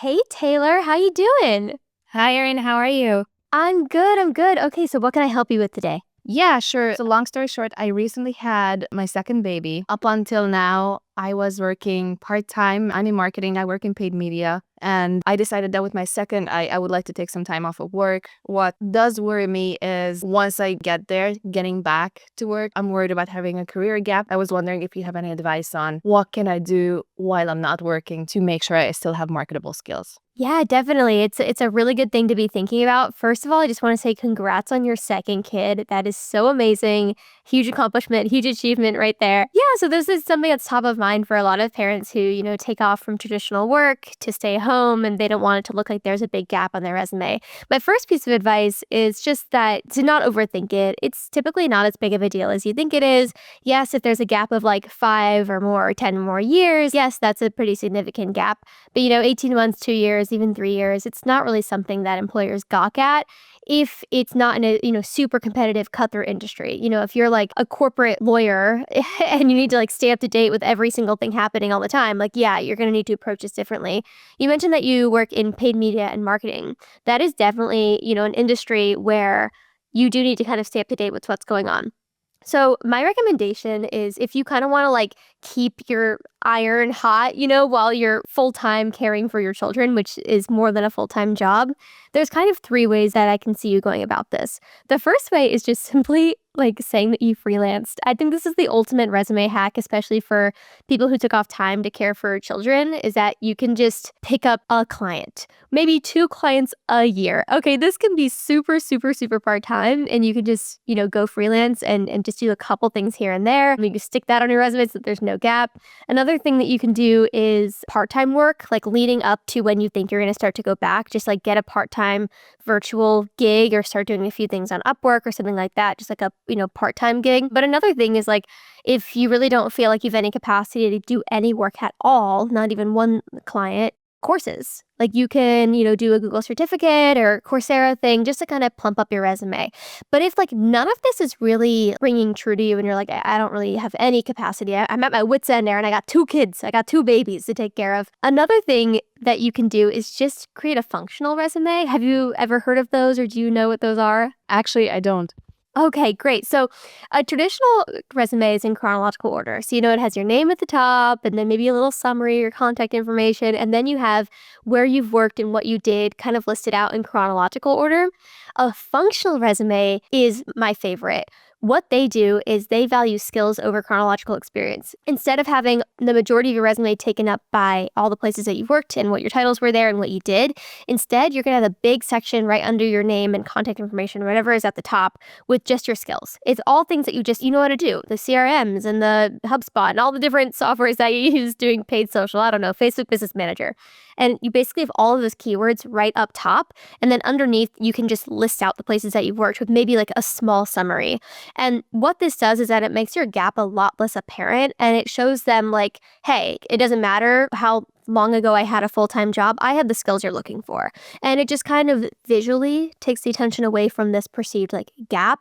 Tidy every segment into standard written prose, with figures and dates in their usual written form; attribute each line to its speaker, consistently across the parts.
Speaker 1: Hey Taylor, how you doing?
Speaker 2: Hi, Erin. How are you?
Speaker 1: I'm good. Okay, so what can I help you with today?
Speaker 2: Yeah, sure. So, long story short, I recently had my second baby. Up until now, I was working part time. I'm in marketing, I work in paid media. And I decided that with my second, I would like to take some time off of work. What does worry me is once I get there, getting back to work, I'm worried about having a career gap. I was wondering if you have any advice on what can I do while I'm not working to make sure I still have marketable skills.
Speaker 1: Yeah, definitely. It's a really good thing to be thinking about. First of all, I just want to say congrats on your second kid. That is so amazing. Huge accomplishment, huge achievement right there. Yeah, so this is something that's top of mind for a lot of parents who, take off from traditional work to stay home and they don't want it to look like there's a big gap on their resume. My first piece of advice is just that to not overthink it. It's typically not as big of a deal as you think it is. Yes, if there's a gap of like 5 or more or 10 more years, yes, that's a pretty significant gap. But 18 months, 2 years, even 3 years, it's not really something that employers gawk at if it's not in a, super competitive cutthroat industry. If you're like a corporate lawyer and you need to like stay up to date with every single thing happening all the time, like, yeah, you're going to need to approach this differently. You mentioned that you work in paid media and marketing. That is definitely, an industry where you do need to kind of stay up to date with what's going on. So my recommendation is if you kind of want to like keep your iron hot, while you're full-time caring for your children, which is more than a full-time job, there's kind of three ways that I can see you going about this. The first way is just simply like saying that you freelanced. I think this is the ultimate resume hack, especially for people who took off time to care for children, is that you can just pick up a client, maybe two clients a year. Okay, this can be super, super, super part-time and you can just, go freelance and just do a couple things here and there. You can stick that on your resume so that there's no gap. Another thing that you can do is part-time work, like leading up to when you think you're going to start to go back, just like get a part-time virtual gig or start doing a few things on Upwork or something like that, just like a, part-time gig. But another thing is like, if you really don't feel like you have any capacity to do any work at all, not even one client, courses. Like you can, do a Google certificate or Coursera thing just to kind of plump up your resume. But if like none of this is really ringing true to you and you're like, I don't really have any capacity, I'm at my wit's end there and I got two kids, I got two babies to take care of. Another thing that you can do is just create a functional resume. Have you ever heard of those or do you know what those are?
Speaker 2: Actually, I don't.
Speaker 1: Okay, great. So a traditional resume is in chronological order. So, it has your name at the top and then maybe a little summary, your contact information, and then you have where you've worked and what you did kind of listed out in chronological order. A functional resume is my favorite. What they do is they value skills over chronological experience. Instead of having the majority of your resume taken up by all the places that you've worked and what your titles were there and what you did, instead, you're going to have a big section right under your name and contact information, whatever is at the top, with just your skills. It's all things that you know how to do. The CRMs and the HubSpot and all the different softwares that you use doing paid social. I don't know, Facebook Business Manager. And you basically have all of those keywords right up top. And then underneath, you can just list out the places that you've worked with maybe like a small summary. And what this does is that it makes your gap a lot less apparent and it shows them like, hey, it doesn't matter how long ago I had a full-time job, I have the skills you're looking for. And it just kind of visually takes the attention away from this perceived like gap.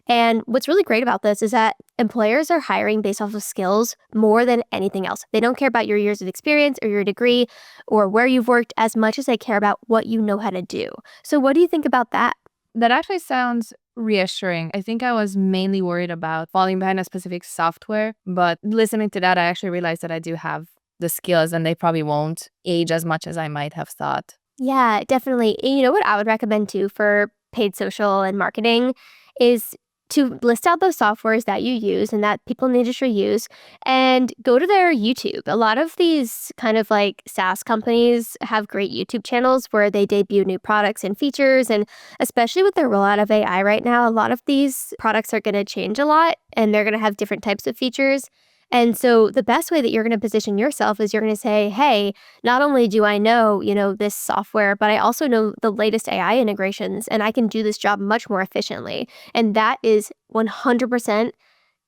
Speaker 1: And what's really great about this is that employers are hiring based off of skills more than anything else. They don't care about your years of experience or your degree or where you've worked as much as they care about what you know how to do. So what do you think about that?
Speaker 2: That actually sounds reassuring. I think I was mainly worried about falling behind a specific software, but listening to that, I actually realized that I do have the skills and they probably won't age as much as I might have thought.
Speaker 1: Yeah, definitely. And you know what I would recommend too for paid social and marketing is to list out those softwares that you use and that people in the industry use and go to their YouTube. A lot of these kind of like SaaS companies have great YouTube channels where they debut new products and features. And especially with the rollout of AI right now, a lot of these products are going to change a lot and they're going to have different types of features. And so the best way that you're going to position yourself is you're going to say, hey, not only do I know, this software, but I also know the latest AI integrations and I can do this job much more efficiently. And that is 100%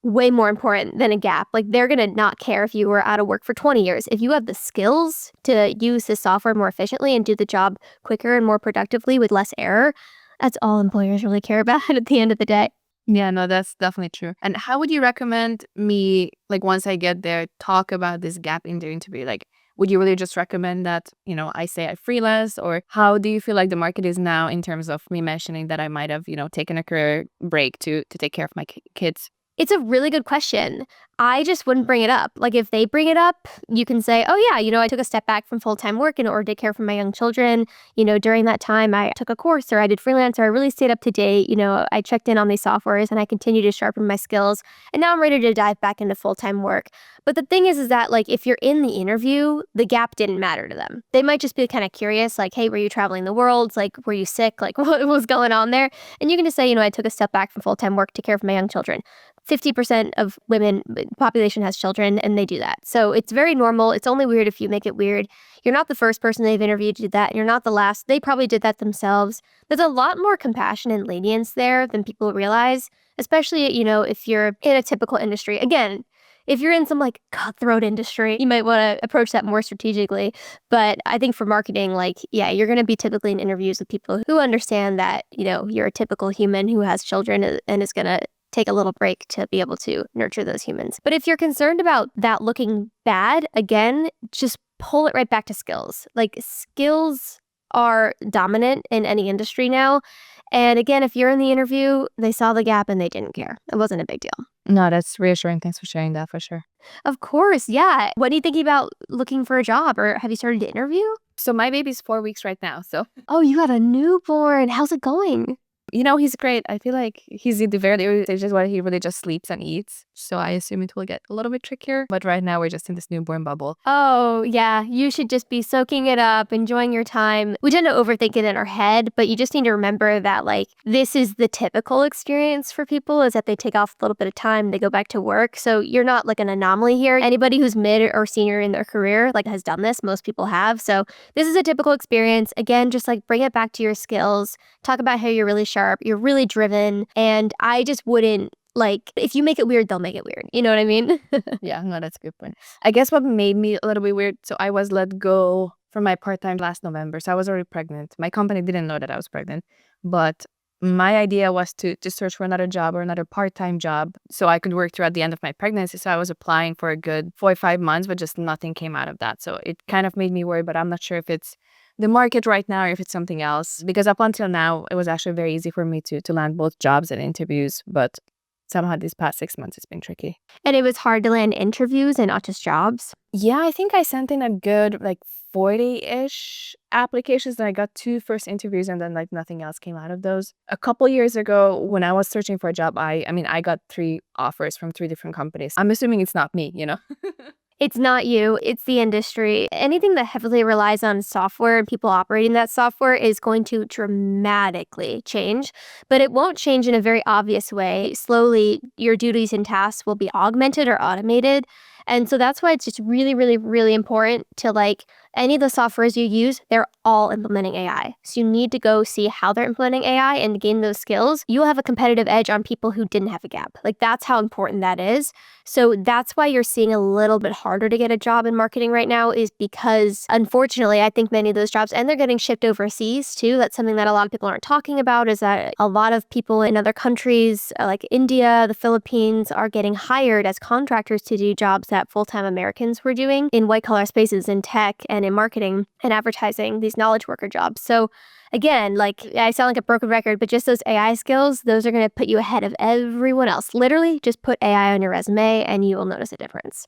Speaker 1: way more important than a gap. Like they're going to not care if you were out of work for 20 years. If you have the skills to use this software more efficiently and do the job quicker and more productively with less error, that's all employers really care about at the end of the day.
Speaker 2: Yeah, no, that's definitely true. And how would you recommend me, like, once I get there, talk about this gap in the interview? Like, would you really just recommend that, I say I freelance, or how do you feel like the market is now in terms of me mentioning that I might have, taken a career break to take care of my kids?
Speaker 1: It's a really good question. I just wouldn't bring it up. Like, if they bring it up, you can say, oh, yeah, I took a step back from full-time work in order to care for my young children. During that time, I took a course or I did freelance or I really stayed up to date. I checked in on these softwares and I continue to sharpen my skills. And now I'm ready to dive back into full-time work. But the thing is that, like, if you're in the interview, the gap didn't matter to them. They might just be kind of curious, like, hey, were you traveling the world? Like, were you sick? Like, what was going on there? And you can just say, I took a step back from full-time work to care for my young children. 50% of women population has children and they do that. So it's very normal. It's only weird if you make it weird. You're not the first person they've interviewed to do that. And you're not the last. They probably did that themselves. There's a lot more compassion and lenience there than people realize, especially, if you're in a typical industry. Again, if you're in some like cutthroat industry, you might want to approach that more strategically. But I think for marketing, like, yeah, you're going to be typically in interviews with people who understand that, you're a typical human who has children and is going to take a little break to be able to nurture those humans. But if you're concerned about that looking bad, again, just pull it right back to skills. Like, skills are dominant in any industry now. And again, if you're in the interview, they saw the gap and they didn't care. It wasn't a big deal.
Speaker 2: No, that's reassuring. Thanks for sharing that for sure.
Speaker 1: Of course, yeah. What are you thinking about looking for a job, or have you started to interview?
Speaker 2: So my baby's 4 weeks right now. So,
Speaker 1: Oh, you got a newborn. How's it going?
Speaker 2: he's great. I feel like he's in the very early stages where he really just sleeps and eats. So I assume it will get a little bit trickier. But right now we're just in this newborn bubble.
Speaker 1: Oh, yeah. You should just be soaking it up, enjoying your time. We tend to overthink it in our head, but you just need to remember that, like, this is the typical experience for people, is that they take off a little bit of time, they go back to work. So you're not like an anomaly here. Anybody who's mid or senior in their career, like, has done this. Most people have. So this is a typical experience. Again, just like bring it back to your skills. Talk about how you're really sharp, you're really driven. And I just wouldn't, like, if you make it weird, they'll make it weird. You know what I mean?
Speaker 2: Yeah, no, that's a good point. I guess what made me a little bit weird, so I was let go from my part-time last November. So I was already pregnant. My company didn't know that I was pregnant, but my idea was to search for another job or another part-time job so I could work throughout the end of my pregnancy. So I was applying for a good 4 or 5 months, but just nothing came out of that. So it kind of made me worry, but I'm not sure if it's the market right now or if it's something else. Because up until now, it was actually very easy for me to land both jobs and interviews. But somehow these past 6 months, it's been tricky.
Speaker 1: And it was hard to land interviews and not just jobs.
Speaker 2: Yeah, I think I sent in a good 40-ish applications, and I got 2 first interviews, and then nothing else came out of those. A couple years ago, when I was searching for a job, I got 3 offers from 3 different companies. I'm assuming it's not me,
Speaker 1: It's not you, it's the industry. Anything that heavily relies on software and people operating that software is going to dramatically change, but it won't change in a very obvious way. Slowly, your duties and tasks will be augmented or automated. And so that's why it's just really, really, really important to, like, any of the softwares you use, they're all implementing AI. So you need to go see how they're implementing AI and gain those skills. You'll have a competitive edge on people who didn't have a gap. Like, that's how important that is. So that's why you're seeing a little bit harder to get a job in marketing right now, is because, unfortunately, I think many of those jobs, and they're getting shipped overseas too. That's something that a lot of people aren't talking about, is that a lot of people in other countries like India, the Philippines, are getting hired as contractors to do jobs that full-time Americans were doing in white-collar spaces, in tech and in marketing and advertising, these knowledge worker jobs. So again, like, I sound like a broken record, but just those AI skills, those are going to put you ahead of everyone else. Literally, just put AI on your resume and you will notice a difference.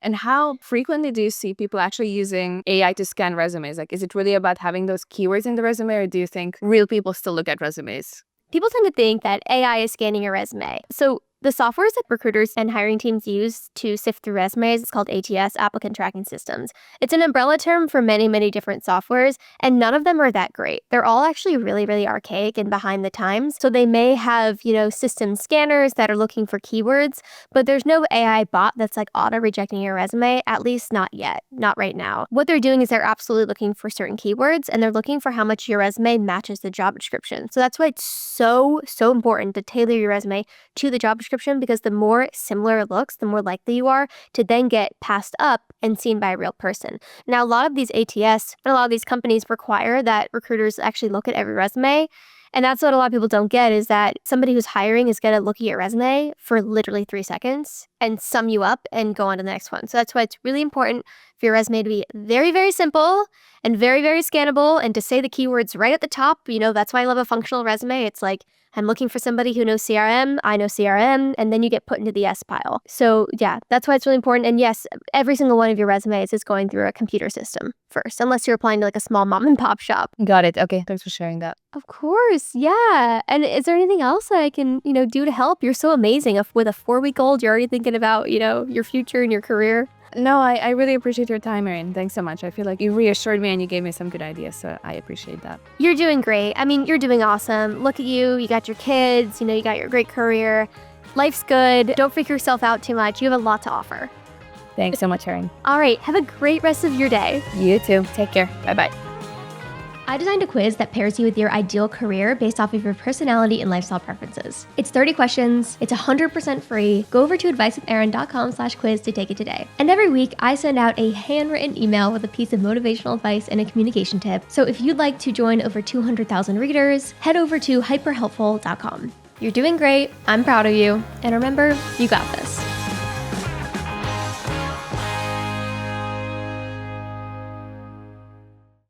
Speaker 2: And how frequently do you see people actually using AI to scan resumes? Like, is it really about having those keywords in the resume, or do you think real people still look at resumes?
Speaker 1: People tend to think that AI is scanning your resume. So the softwares that recruiters and hiring teams use to sift through resumes is called ATS, applicant tracking systems. It's an umbrella term for many, many different softwares, and none of them are that great. They're all actually really, really archaic and behind the times. So they may have, system scanners that are looking for keywords, but there's no AI bot that's like auto-rejecting your resume, at least not yet, not right now. What they're doing is they're absolutely looking for certain keywords, and they're looking for how much your resume matches the job description. So that's why it's so, so important to tailor your resume to the job description, because the more similar it looks, the more likely you are to then get passed up and seen by a real person. Now, a lot of these ATS and a lot of these companies require that recruiters actually look at every resume. And that's what a lot of people don't get, is that somebody who's hiring is going to look at your resume for literally 3 seconds and sum you up and go on to the next one. So that's why it's really important for your resume to be very, very simple and very, very scannable, and to say the keywords right at the top. That's why I love a functional resume. It's like, I'm looking for somebody who knows CRM, I know CRM, and then you get put into the S pile. So yeah, that's why it's really important. And yes, every single one of your resumes is going through a computer system first, unless you're applying to like a small mom and pop shop.
Speaker 2: Got it. Okay. Thanks for sharing that.
Speaker 1: Of course. Yeah. And is there anything else that I can, do to help? You're so amazing. With a 4-week-old, you're already thinking about, your future and your career.
Speaker 2: No, I really appreciate your time, Erin. Thanks so much. I feel like you reassured me and you gave me some good ideas, so I appreciate that.
Speaker 1: You're doing great. I mean, you're doing awesome. Look at you. You got your kids, you got your great career. Life's good. Don't freak yourself out too much. You have a lot to offer.
Speaker 2: Thanks so much, Erin.
Speaker 1: All right. Have a great rest of your day.
Speaker 2: You too. Take care. Bye-bye.
Speaker 1: I designed a quiz that pairs you with your ideal career based off of your personality and lifestyle preferences. It's 30 questions. It's 100% free. Go over to advicewitherin.com/quiz to take it today. And every week, I send out a handwritten email with a piece of motivational advice and a communication tip. So if you'd like to join over 200,000 readers, head over to hyperhelpful.com. You're doing great. I'm proud of you. And remember, you got this.